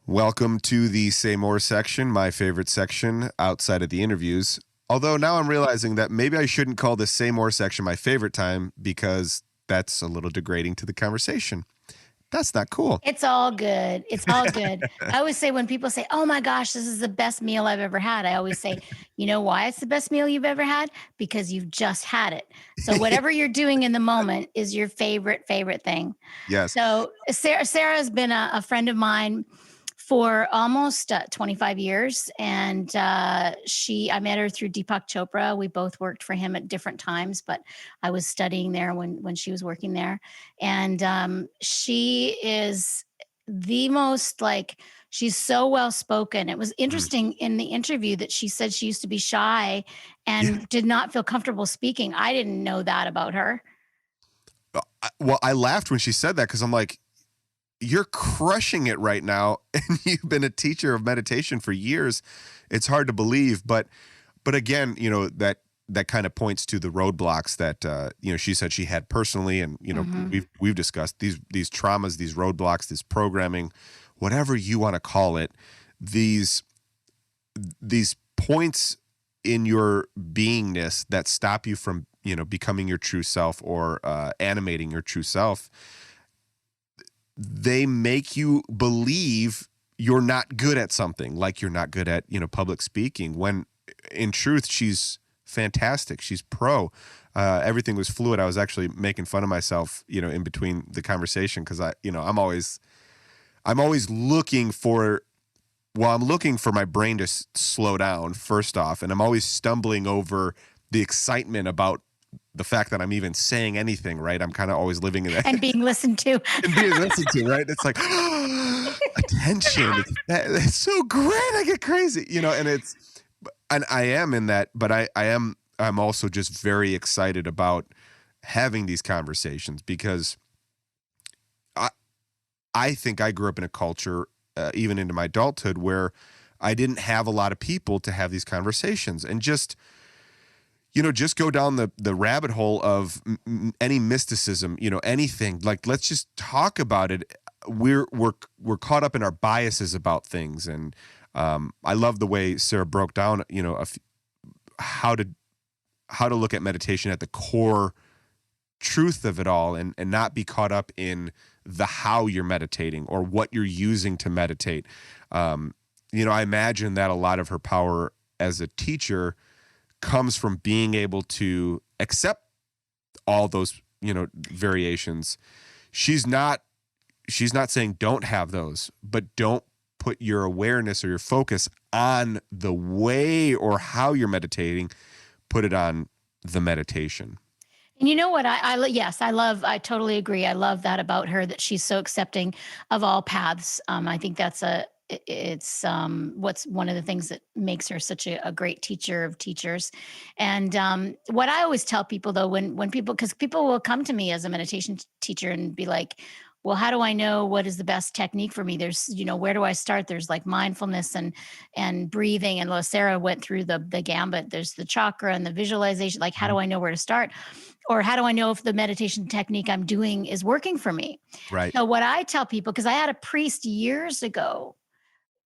Welcome to the Say More section, my favorite section outside of the interviews. Although now I'm realizing that maybe I shouldn't call the Say More section my favorite time because that's a little degrading to the conversation. That's not cool. It's all good. It's all good. I always say when people say, "Oh my gosh, this is the best meal I've ever had," I always say, "You know why it's the best meal you've ever had? Because you've just had it." So whatever you're doing in the moment is your favorite thing. Yes. So Sarah has been a friend of mine for almost 25 years, and I met her through Deepak Chopra. We both worked for him at different times, but I was studying there when she was working there, and she is the most like she's so well spoken. It was Mm. interesting in the interview that she said she used to be shy Yeah. and did not feel comfortable speaking. I didn't know that about her. Well, I laughed when she said that because I'm like, you're crushing it right now, and you've been a teacher of meditation for years. It's hard to believe, but again, that kind of points to the roadblocks that she said she had personally, and Hmm. we've discussed these traumas, these roadblocks, this programming, whatever you want to call it, these these points in your beingness that stop you from becoming your true self or animating your true self. They make you believe you're not good at something, like you're not good at public speaking, when in truth she's fantastic. She's pro. Everything was fluid. I was actually making fun of myself in between the conversation because I'm always looking for, well, I'm looking for my brain to slow down first off, and I'm always stumbling over the excitement about the fact that I'm even saying anything, right? I'm kind of always living in that And being listened to. and being listened to, right? It's like attention. It's so great. I get crazy, and I am in that, but I'm also just very excited about having these conversations because I I think I grew up in a culture, even into my adulthood, where I didn't have a lot of people to have these conversations, and just go down the rabbit hole of any mysticism, anything. Like, let's just talk about it. We're caught up in our biases about things, and I love the way Sarah broke down, how to look at meditation at the core truth of it all, and not be caught up in the how you're meditating or what you're using to meditate. I imagine that a lot of her power as a teacher comes from being able to accept all those variations. She's not saying don't have those, but don't put your awareness or your focus on the way or how you're meditating. Put it on the meditation. And you know what? Yes, I totally agree. I love that about her that she's so accepting of all paths. I think it's what's one of the things that makes her such a great teacher of teachers. And what I always tell people though, when people, because people will come to me as a meditation teacher and be like, well, how do I know what is the best technique for me? There's, where do I start? There's like mindfulness and breathing. And Sarah went through the gambit. There's the chakra and the visualization. Like, how do Mhm. I know where to start? Or how do I know if the meditation technique I'm doing is working for me? Right. So what I tell people, because I had a priest years ago,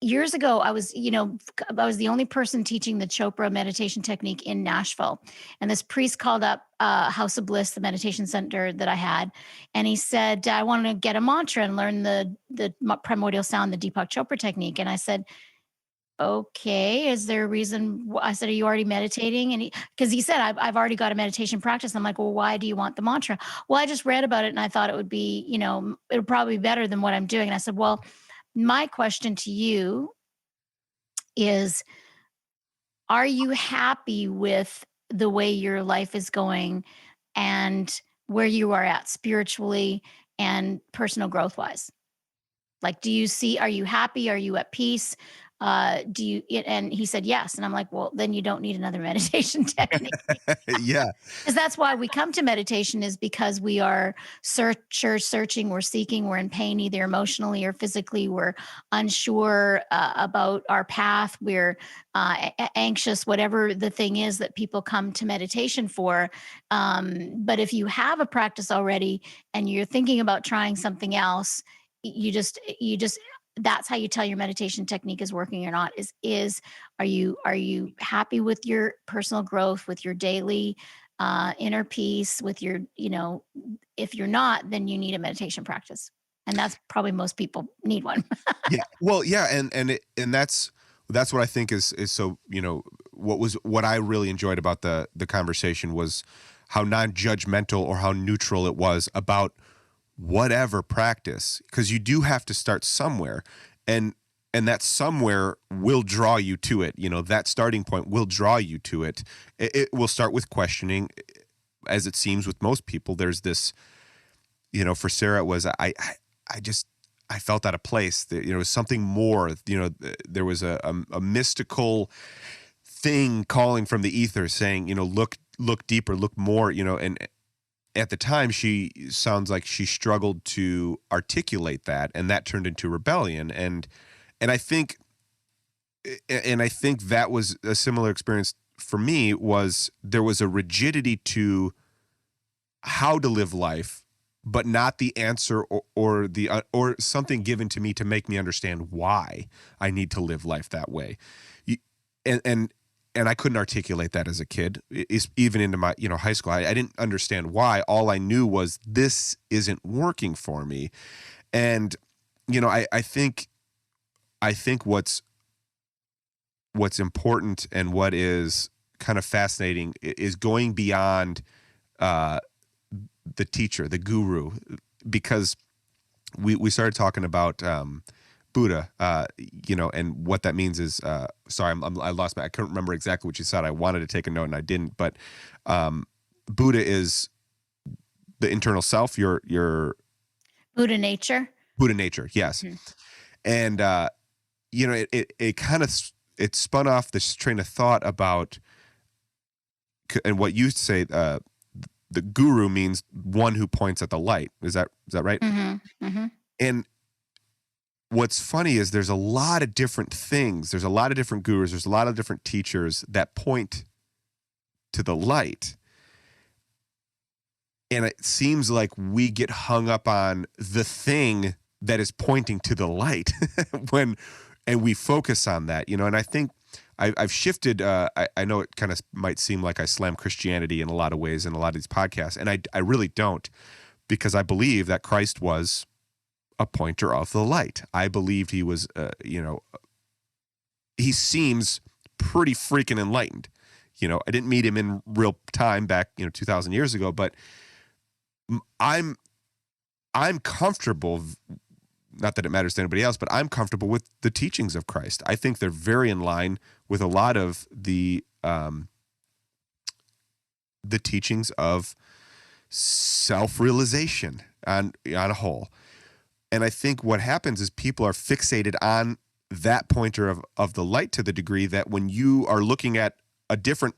I was the only person teaching the Chopra meditation technique in Nashville. And this priest called up House of Bliss, the meditation center that I had. And he said, I want to get a mantra and learn the primordial sound, the Deepak Chopra technique. And I said, okay, is there a reason? I said, are you already meditating? And because he said, I've already got a meditation practice. I'm like, well, why do you want the mantra? Well, I just read about it and I thought it would be, it would probably be better than what I'm doing. And I said, well, my question to you is, are you happy with the way your life is going and where you are at spiritually and personal growth wise? Like, are you happy? Are you at peace? And he said, yes. And I'm like, well, then you don't need another meditation technique. Yeah. Because that's why we come to meditation, is because we are searching, we're seeking, we're in pain, either emotionally or physically. We're unsure about our path. We're anxious, whatever the thing is that people come to meditation for. But if you have a practice already and you're thinking about trying something else, you just that's how you tell your meditation technique is working or not, is are you happy with your personal growth, with your daily inner peace, with your, if you're not, then you need a meditation practice. And that's probably most people need one. Yeah. Well, yeah, and that's what I think is so, what I really enjoyed about the conversation was how non-judgmental or how neutral it was about whatever practice, because you do have to start somewhere, and that somewhere will draw you to it. That starting point will draw you to it. It will start with questioning, as it seems with most people. There's this, for Sarah, it was I just I felt out of place. That it was something more. There was a mystical thing calling from the ether, saying, look deeper, look more. And at the time, she sounds like she struggled to articulate that, and that turned into rebellion. And I think that was a similar experience for me. Was there was a rigidity to how to live life, but not the answer, or something given to me to make me understand why I need to live life that way. You- And I couldn't articulate that as a kid, even into my high school. I didn't understand why. All I knew was this isn't working for me. And I think what's important and what is kind of fascinating is going beyond uh, the teacher, the guru, because we started talking about Buddha, and what that means is, sorry, I lost I couldn't remember exactly what you said. I wanted to take a note and I didn't, but Buddha is the internal self, your Buddha nature. Buddha nature, yes. Mhm. And it kind of it spun off this train of thought about, and what you say, the guru means one who points at the light. Is that right? Mhm. Mhm. And what's funny is there's a lot of different things. There's a lot of different gurus. There's a lot of different teachers that point to the light. And it seems like we get hung up on the thing that is pointing to the light and we focus on that, and I think I've shifted. I know it kind of might seem like I slam Christianity in a lot of ways in a lot of these podcasts, and I really don't, because I believe that Christ was a pointer of the light. I believed he was, he seems pretty freaking enlightened. I didn't meet him in real time back, 2,000 years ago, but I'm comfortable. Not that it matters to anybody else, but I'm comfortable with the teachings of Christ. I think they're very in line with a lot of the teachings of self-realization on a whole. And I think what happens is people are fixated on that pointer of the light to the degree that when you are looking at a different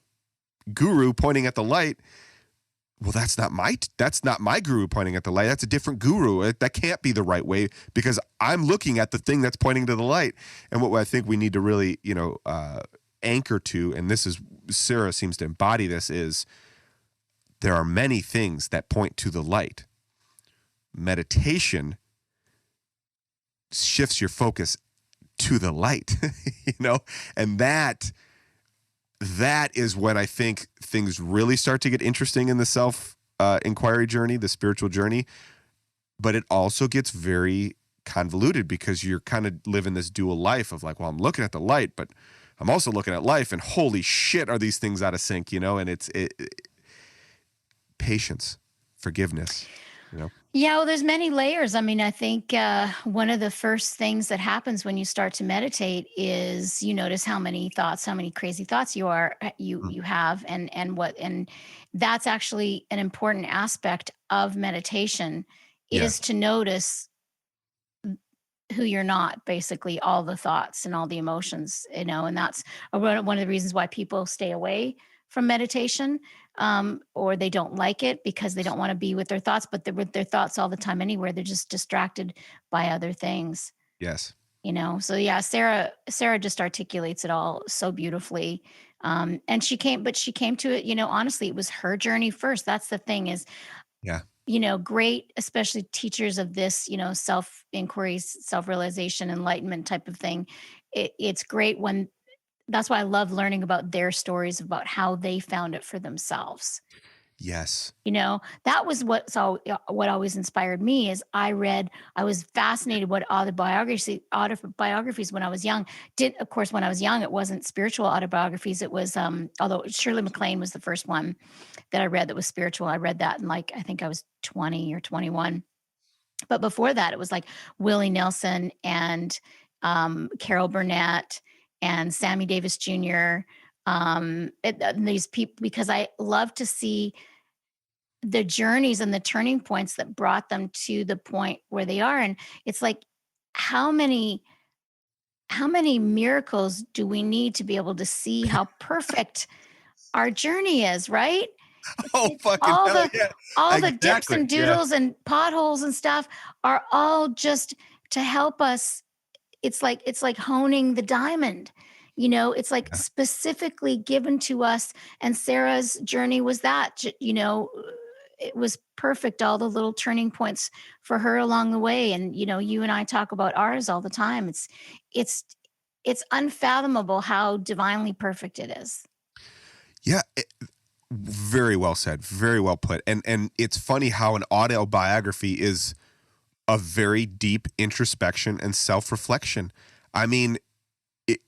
guru pointing at the light, well, that's not my guru pointing at the light. That's a different guru. That can't be the right way, because I'm looking at the thing that's pointing to the light. And what I think we need to really, anchor to, and this is, Sarah seems to embody this, is there are many things that point to the light. Meditation shifts your focus to the light, and that is when I think things really start to get interesting in the self inquiry journey, the spiritual journey. But it also gets very convoluted, because you're kind of living this dual life of like, well, I'm looking at the light, but I'm also looking at life, and holy shit, are these things out of sync, and it's patience, forgiveness, Yeah, well, there's many layers. I mean, I think one of the first things that happens when you start to meditate is you notice how many crazy thoughts you have, and that's actually an important aspect of meditation, Yeah. is to notice who you're not, basically all the thoughts and all the emotions, and that's one of the reasons why people stay away from meditation, or they don't like it because they don't want to be with their thoughts, but they're with their thoughts all the time anywhere. They're just distracted by other things, Yes. so yeah, Sarah just articulates it all so beautifully. And she came to it, honestly, it was her journey first. That's the thing, is Yeah. great, especially teachers of this, self inquiry, self realization, enlightenment type of thing. It's great when that's why I love learning about their stories about how they found it for themselves. Yes. That was what always inspired me is I was fascinated what autobiographies when I was young. Of course, when I was young, it wasn't spiritual autobiographies. It was, although Shirley MacLaine was the first one that I read that was spiritual. I read that in like, I think I was 20 or 21. But before that, it was like Willie Nelson and Carol Burnett and Sammy Davis Jr. These people, because I love to see the journeys and the turning points that brought them to the point where they are. And it's like, how many how many miracles do we need to be able to see how perfect our journey is, right? Oh, It's fucking hell yeah. all the dips Exactly. and Yeah. doodles and potholes and stuff are all just to help us. It's like honing the diamond. It's like Yeah. specifically given to us. And Sarah's journey was that, it was perfect, all the little turning points for her along the way. And you and I talk about ours all the time. It's it's unfathomable how divinely perfect it is. Yeah. Very well said. Very well put. And it's funny how an autobiography is a very deep introspection and self-reflection. I mean, it,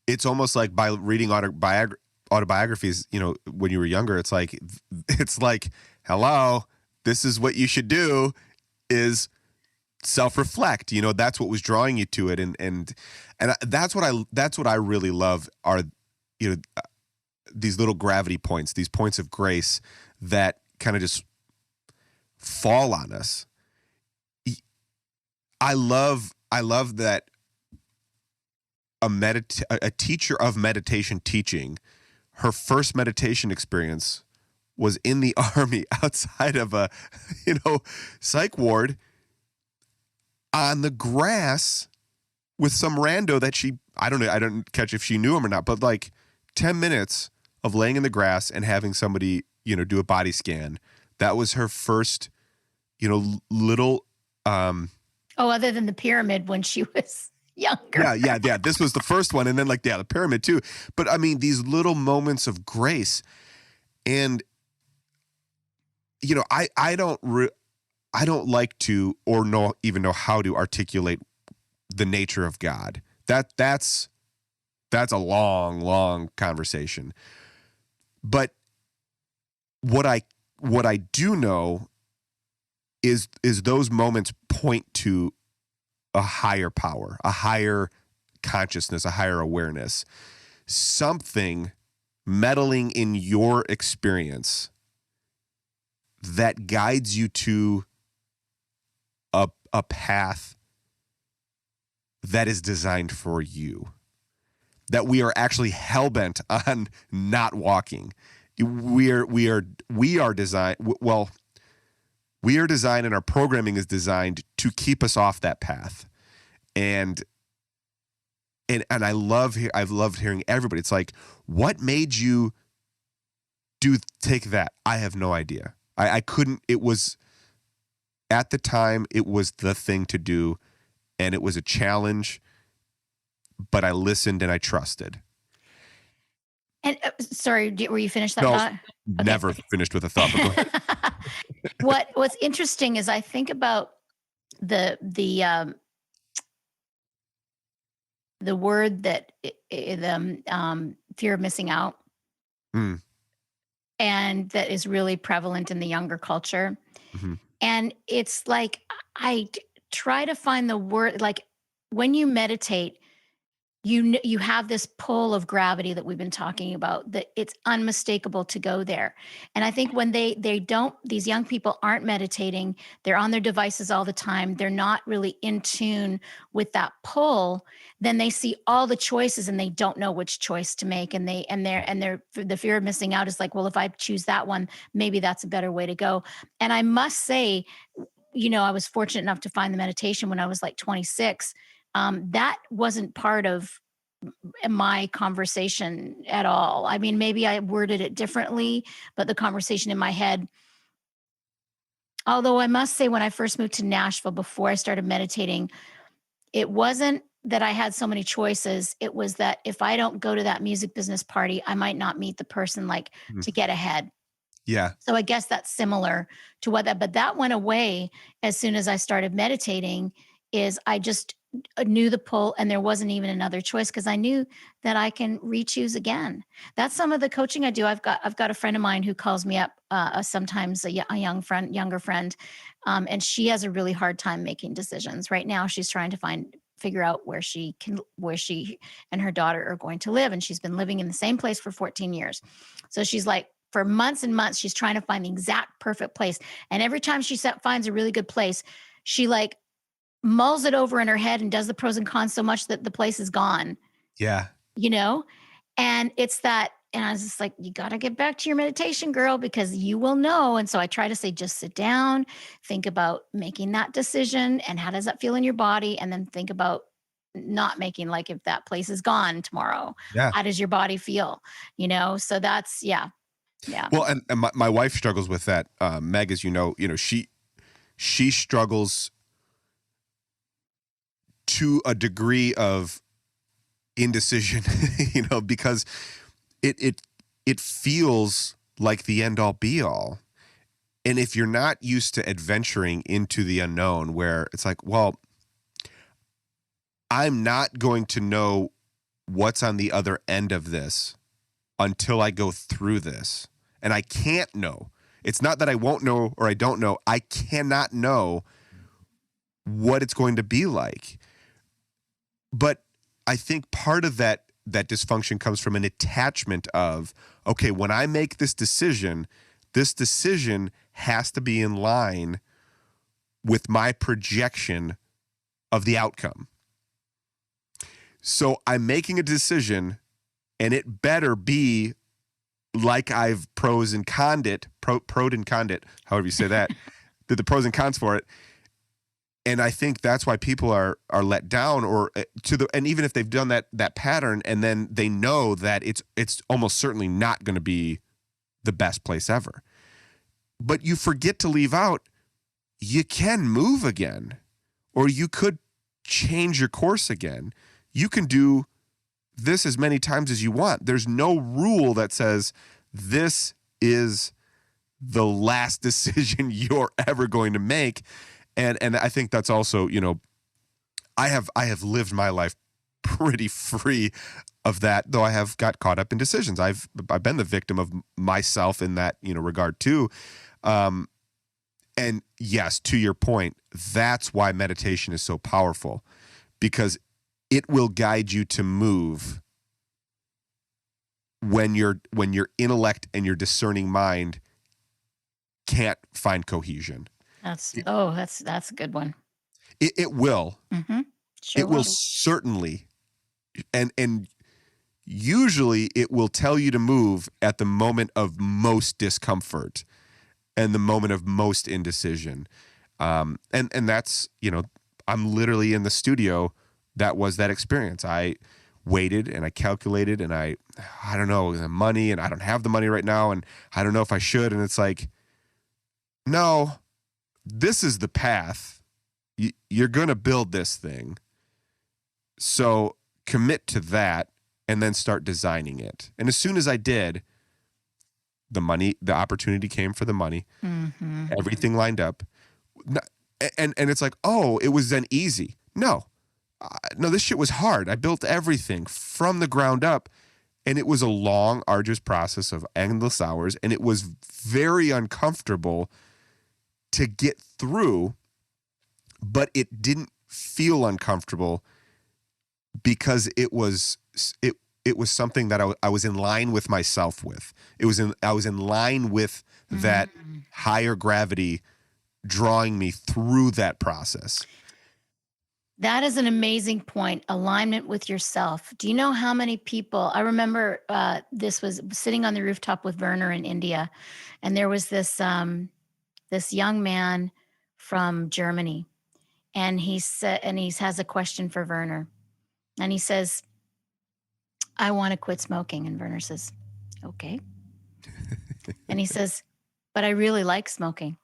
it's almost like by reading autobiographies, when you were younger, it's like, hello, this is what you should do is self-reflect. That's what was drawing you to it. And that's what I really love are, you know, these little gravity points, these points of grace that kind of just fall on us. I love that a teacher of meditation teaching, her first meditation experience was in the army outside of a psych ward on the grass with some rando that I don't know, I don't catch if she knew him or not, but like 10 minutes of laying in the grass and having somebody, do a body scan. That was her first, little Oh, other than the pyramid when she was younger. yeah. This was the first one, and then the pyramid too. But I mean, these little moments of grace, and I don't like to or even know how to articulate the nature of God. That's a long, long conversation. But what I do know is those moments point to a higher power, a higher consciousness, a higher awareness, something meddling in your experience that guides you to a path that is designed for you, that we are actually hell-bent on not walking. We are designed, well, we are designed, and our programming is designed to keep us off that path. And I've loved hearing everybody. It's like, what made you take that? I have no idea. I couldn't. It was, at the time, it was the thing to do, and it was a challenge, but I listened and I trusted. And sorry, were you finished that No, thought? Okay. never finished with a thought, but go ahead. What's interesting is I think about the word that the fear of missing out, Mm, and that is really prevalent in the younger culture. mhm. And it's like try to find the word, like when you meditate, you have this pull of gravity that we've been talking about, that it's unmistakable to go there. And I think when they don't, these young people aren't meditating, they're on their devices all the time, they're not really in tune with that pull, then they see all the choices and they don't know which choice to make. And they're the fear of missing out is like, well, if I choose that one, maybe that's a better way to go. And I must say, I was fortunate enough to find the meditation when I was like 26. That wasn't part of my conversation at all. I mean, maybe I worded it differently, but the conversation in my head Although I must say, when I first moved to Nashville, before I started meditating, it wasn't that I had so many choices. It was that if I don't go to that music business party, I might not meet the person like Mm. to get ahead. Yeah. So I guess that's similar to what that, but that went away as soon as I started meditating. Is I just knew the pull, and there wasn't even another choice because I knew that I can re-choose again. That's some of the coaching I do. I've got a friend of mine who calls me up sometimes, a young friend, younger friend, and she has a really hard time making decisions right now. She's trying to figure out where she and her daughter are going to live, and she's been living in the same place for 14 years. So she's like, for months and months, she's trying to find the exact perfect place. And every time she finds a really good place, she like mulls it over in her head and does the pros and cons so much that the place is gone, Yeah. you know? And it's that, and I was just like, you got to get back to your meditation, girl, because you will know. And so I try to say, just sit down, think about making that decision and how does that feel in your body? And then think about not making, like, if that place is gone tomorrow, Yeah. how does your body feel? So that's, yeah. Yeah. Well, and my wife struggles with that. Meg, as she struggles to a degree of indecision, because it feels like the end all be all. And if you're not used to adventuring into the unknown, where it's like, well, I'm not going to know what's on the other end of this until I go through this. And I can't know. It's not that I won't know or I don't know. I cannot know what it's going to be like. But I think part of that dysfunction comes from an attachment of, okay, when I make this decision has to be in line with my projection of the outcome. So I'm making a decision, and it better be like I've proed and conned it, however you say that, did the pros and cons for it. And I think that's why people are let down, and even if they've done that pattern, and then they know that it's almost certainly not going to be the best place ever. But you forget to leave out, you can move again, or you could change your course again. You can do this as many times as you want. There's no rule that says this is the last decision you're ever going to make. And I think that's also, I have lived my life pretty free of that, though I have got caught up in decisions. I've been the victim of myself in that, regard too. And yes, to your point, that's why meditation is so powerful, because it will guide you to move when your intellect and your discerning mind can't find cohesion. That's a good one. It will. Mm-hmm. Sure It will certainly, and usually it will tell you to move at the moment of most discomfort and the moment of most indecision. And that's, I'm literally in the studio. That was that experience. I waited and I calculated, and I don't know, the money, and I don't have the money right now, and I don't know if I should. And it's like, no, this is the path. You're going to build this thing. So commit to that and then start designing it. And as soon as I did, the opportunity came for the money. Mm-hmm. Everything lined up. And it's like, oh, it was then easy. No, this shit was hard. I built everything from the ground up, and it was a long, arduous process of endless hours, and it was very uncomfortable to get through, but it didn't feel uncomfortable because it was something that I was in line with myself with. I was in line with that higher gravity drawing me through that process. That is an amazing point. Alignment with yourself. Do you know how many people? I remember this was sitting on the rooftop with Werner in India, and there was this young man from Germany, and he has a question for Werner, and he says, "I want to quit smoking," and Werner says, "Okay," and he says, "But I really like smoking,"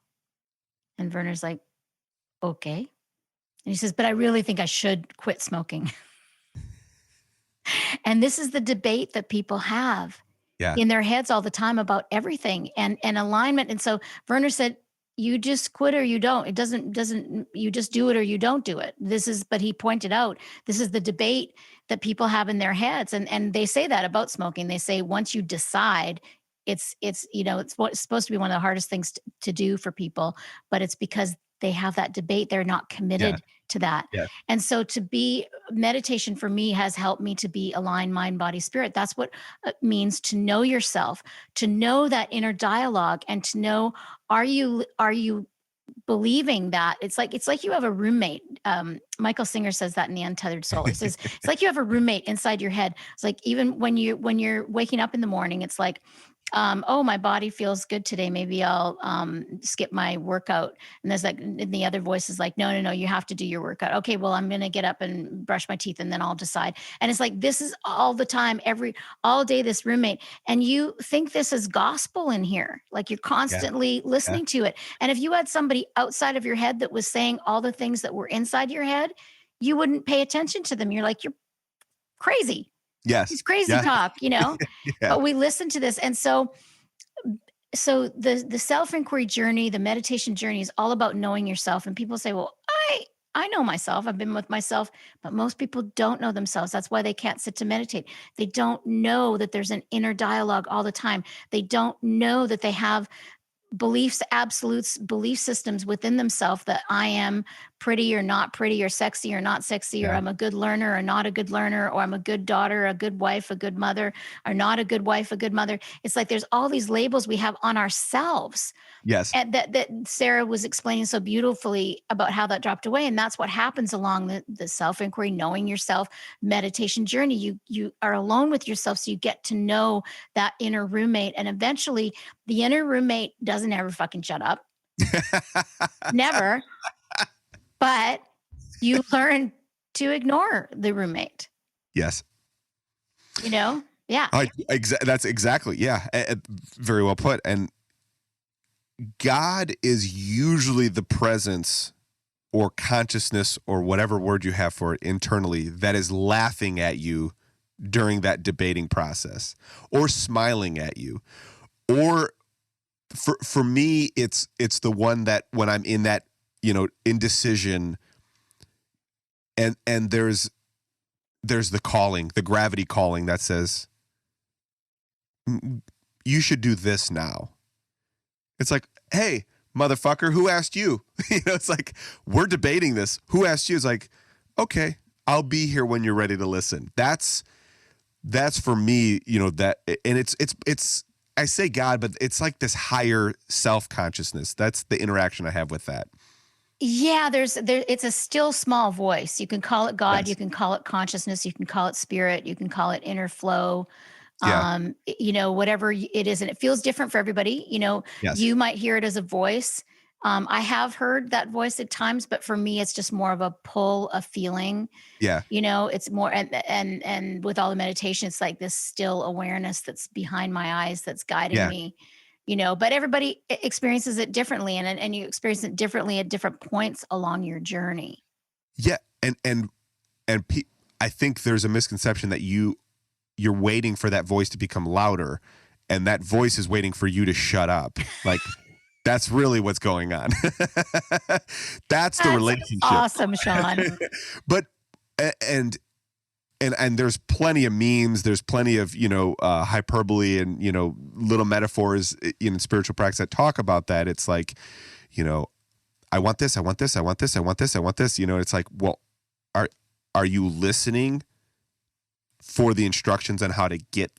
And Werner's like, okay. And he says, but I really think I should quit smoking. And this is the debate that people have Yeah. in their heads all the time about everything and alignment. And so Werner said, you just quit or you don't. It doesn't you just do it or you don't do it. But he pointed out, this is the debate that people have in their heads. And they say that about smoking. They say once you decide, it's supposed to be one of the hardest things to do for people, but it's because they have that debate. They're not Yeah. committed to that. Yeah. And so to be meditation for me has helped me to be aligned mind, body, spirit. That's what it means to know yourself, to know that inner dialogue, and to know, are you believing that it's like you have a roommate. Michael Singer says that in The Untethered Soul. He says it's like you have a roommate inside your head. It's like even when you're waking up in the morning, it's like, oh, my body feels good today. Maybe I'll skip my workout. And and the other voice is like, no, no, no, you have to do your workout. Okay, well, I'm going to get up and brush my teeth and then I'll decide. And it's like, this is all the time, all day, this roommate. And you think this is gospel in here. Like you're Yeah. constantly Yeah. listening to it. And if you had somebody outside of your head that was saying all the things that were inside your head, you wouldn't pay attention to them. You're like, you're crazy. Yes. It's crazy Yeah. talk. Yeah. But we listen to this. And so the self-inquiry journey, the meditation journey is all about knowing yourself. And people say, well, I know myself. I've been with myself, but most people don't know themselves. That's why they can't sit to meditate. They don't know that there's an inner dialogue all the time. They don't know that they have beliefs, absolutes, belief systems within themselves, that I am pretty or not pretty, or sexy or not sexy, or Yeah. I'm a good learner or not a good learner, or I'm a good daughter, a good wife, a good mother, or not a good wife, a good mother. It's like there's all these labels we have on ourselves. Yes. And that Sarah was explaining so beautifully about how that dropped away. And that's what happens along the self-inquiry, knowing yourself, meditation journey. You are alone with yourself. So you get to know that inner roommate. And eventually the inner roommate doesn't ever fucking shut up. Never. But you learn to ignore the roommate, Yes. Yeah. That's exactly. Yeah. Very well put. And God is usually the presence or consciousness or whatever word you have for it internally that is laughing at you during that debating process, or smiling at you. Or for me, it's the one that when I'm in that, indecision, and there's the calling, the gravity calling that says, you should do this now. It's like, hey, motherfucker, who asked you? It's like, we're debating this. Who asked you? It's like, okay, I'll be here when you're ready to listen. That's for me, that, and it's, I say God, but it's like this higher self-consciousness. That's the interaction I have with that. Yeah, it's a still small voice. You can call it God, you Yes. can call it consciousness, you can call it spirit, you can call it inner flow. Yeah. Whatever it is, and it feels different for everybody. Yes. You might hear it as a voice. I have heard that voice at times, but for me, it's just more of a pull, a feeling. Yeah. It's more, and with all the meditation, it's like this still awareness that's behind my eyes that's guiding Yeah. me. But everybody experiences it differently, and you experience it differently at different points along your journey. Yeah. I think there's a misconception that you're waiting for that voice to become louder, and that voice is waiting for you to shut up. Like, that's really what's going on. That's the relationship. Awesome, Sean. But and there's plenty of memes, there's plenty of hyperbole and little metaphors in spiritual practice that talk about that. It's like, I want this, I want this, I want this, I want this, I want this. It's like, well, are you listening for the instructions on how to get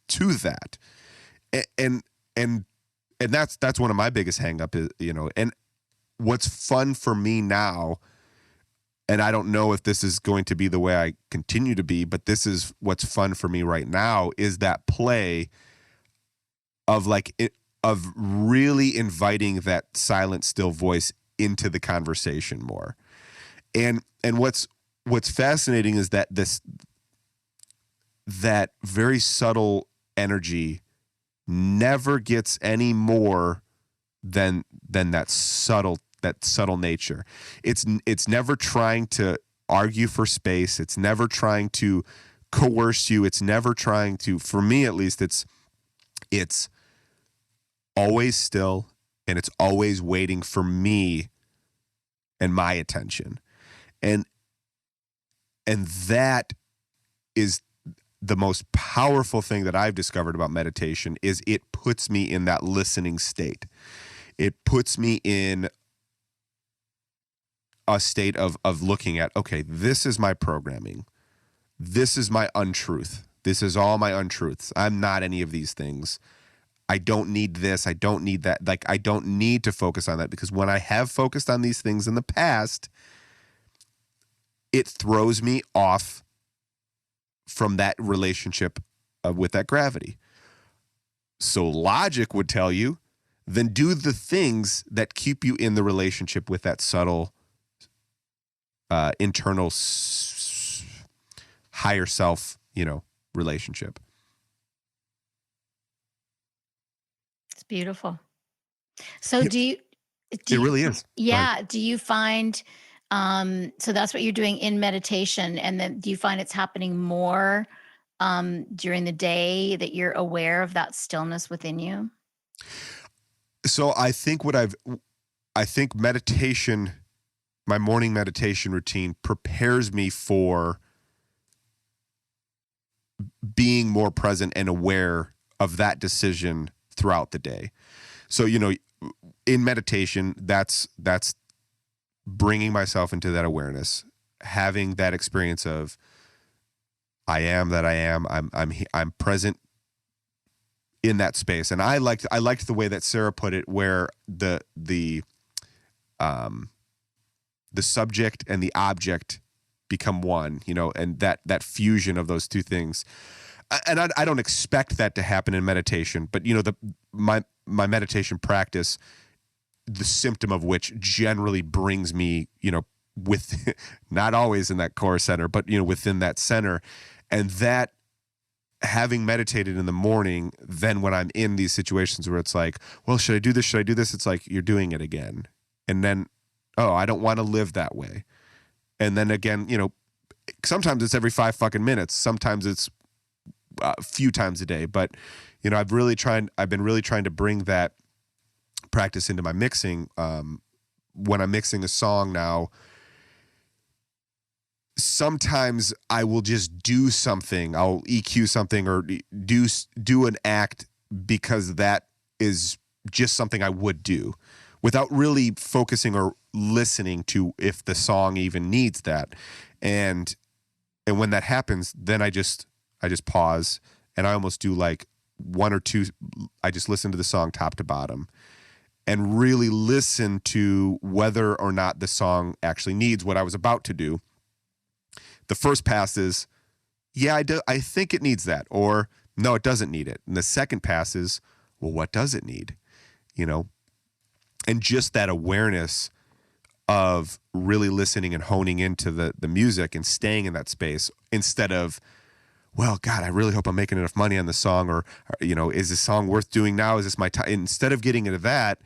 to that? And that's one of my biggest hang-up is, and what's fun for me now, and I don't know if this is going to be the way I continue to be, but this is what's fun for me right now, is that play of of really inviting that silent, still voice into the conversation more. And what's fascinating is that that very subtle energy never gets any more than that subtle nature. It's never trying to argue for space. It's never trying to coerce you. It's never trying to, for me at least, it's always still, and it's always waiting for me and my attention. And that is the most powerful thing that I've discovered about meditation, is it puts me in that listening state. It puts me in a state of looking at, okay, this is my programming. This is my untruth. This is all my untruths. I'm not any of these things. I don't need this. I don't need that. Like, I don't need to focus on that, because when I have focused on these things in the past, it throws me off from that relationship with that gravity. So logic would tell you, then do the things that keep you in the relationship with that subtle, internal, higher self, relationship. It's beautiful. So It really is. Yeah. Do you find, so that's what you're doing in meditation. And then do you find it's happening more during the day, that you're aware of that stillness within you? So I think meditation, my morning meditation routine, prepares me for being more present and aware of that decision throughout the day. So, in meditation, that's bringing myself into that awareness, having that experience of I am that I am. I'm present in that space. And I liked the way that Sarah put it, where the subject and the object become one, and that fusion of those two things. And I don't expect that to happen in meditation, but my meditation practice, the symptom of which generally brings me, with not always in that core center, but within that center. And that, having meditated in the morning, then when I'm in these situations where it's like, well, should I do this? Should I do this? It's like, you're doing it again. And then, oh, I don't want to live that way. And then again, sometimes it's every 5 fucking minutes. Sometimes it's a few times a day. But, I've been really trying to bring that practice into my mixing. When I'm mixing a song now, sometimes I will just do something. I'll EQ something or do an act because that is just something I would do, without really focusing or listening to if the song even needs that. And when that happens, then I just pause, and I almost do like one or two. I just listen to the song top to bottom and really listen to whether or not the song actually needs what I was about to do. The first pass is, yeah, I think it needs that, or no, it doesn't need it. And the second pass is, well, what does it need? And just that awareness of really listening and honing into the music and staying in that space, instead of, well, God, I really hope I'm making enough money on the song, or is this song worth doing now? Is this my time? Instead of getting into that,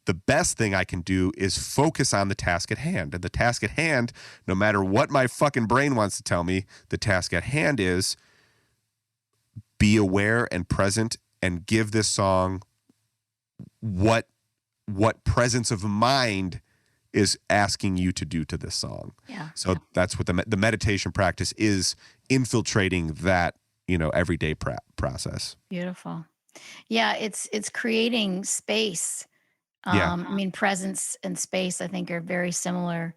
the best thing I can do is focus on the task at hand. And the task at hand, no matter what my fucking brain wants to tell me, the task at hand is be aware and present and give this song what presence of mind is asking you to do to this song. Yeah. So that's what the meditation practice is, infiltrating that, everyday process. Beautiful. Yeah. It's creating space. Yeah. I mean, presence and space, I think, are very similar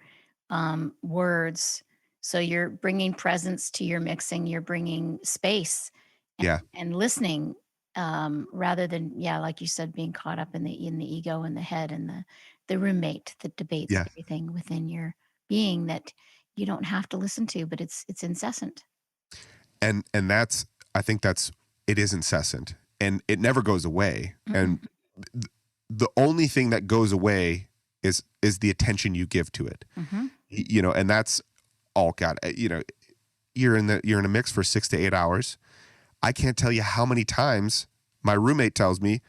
words. So you're bringing presence to your mixing, you're bringing space and listening, rather than, like you said, being caught up in the ego and the head and the roommate that debates everything within your being that you don't have to listen to, but it's incessant. And I think it is incessant, and it never goes away. Mm-hmm. And the only thing that goes away is the attention you give to it. Mm-hmm. And that's all. God, you're in a mix for 6 to 8 hours. I can't tell you how many times my roommate tells me,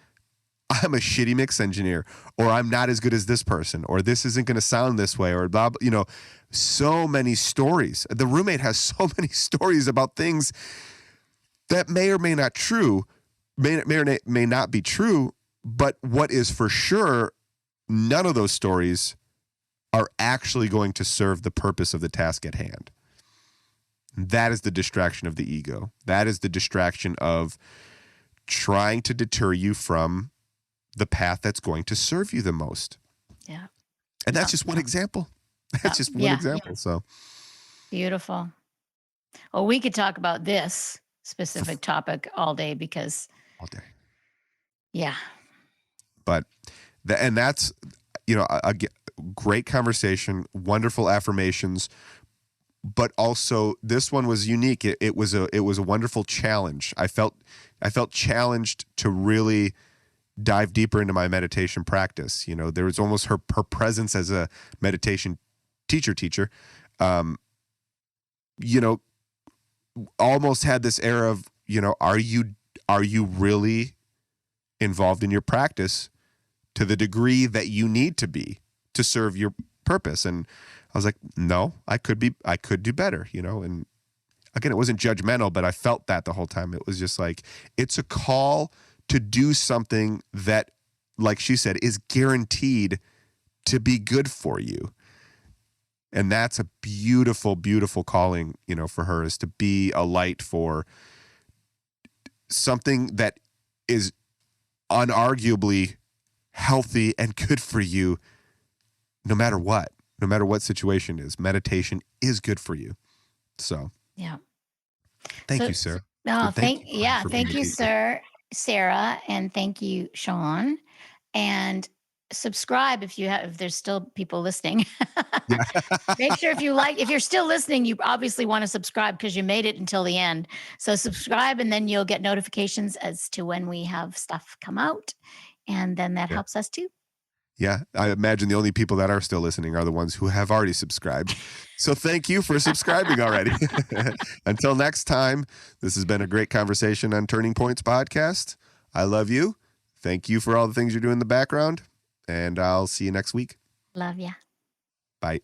I'm a shitty mix engineer, or I'm not as good as this person, or this isn't going to sound this way, or blah, blah, so many stories. The roommate has so many stories about things that may or may not may not be true, but what is for sure, none of those stories are actually going to serve the purpose of the task at hand. That is the distraction of the ego. That is the distraction of trying to deter you from the path that's going to serve you the most. Yeah. And that's just one example. That's just one example. So beautiful. Well, we could talk about this specific topic all day because all day. Yeah. But that's, a great conversation, wonderful affirmations, but also this one was unique. It was a wonderful challenge. I felt challenged to really dive deeper into my meditation practice. There was almost her presence as a meditation teacher, almost had this air of, are you really involved in your practice to the degree that you need to be to serve your purpose? And I was like, no, I could do better, and again, it wasn't judgmental, but I felt that the whole time. It was just like, it's a call to do something that, like she said, is guaranteed to be good for you. And that's a beautiful, beautiful calling, for her, is to be a light for something that is unarguably healthy and good for you, no matter what situation is. Meditation is good for you. So, yeah. Thank you, Sarah. No, thank you, sir. Sarah, and thank you, Sean. And subscribe if there's still people listening. Yeah. Make sure if you're still listening, you obviously want to subscribe because you made it until the end. So subscribe, and then you'll get notifications as to when we have stuff come out. And then that helps us too. Yeah, I imagine the only people that are still listening are the ones who have already subscribed. So thank you for subscribing already. Until next time, this has been a great conversation on Turning Points Podcast. I love you. Thank you for all the things you're doing in the background, and I'll see you next week. Love ya. Bye.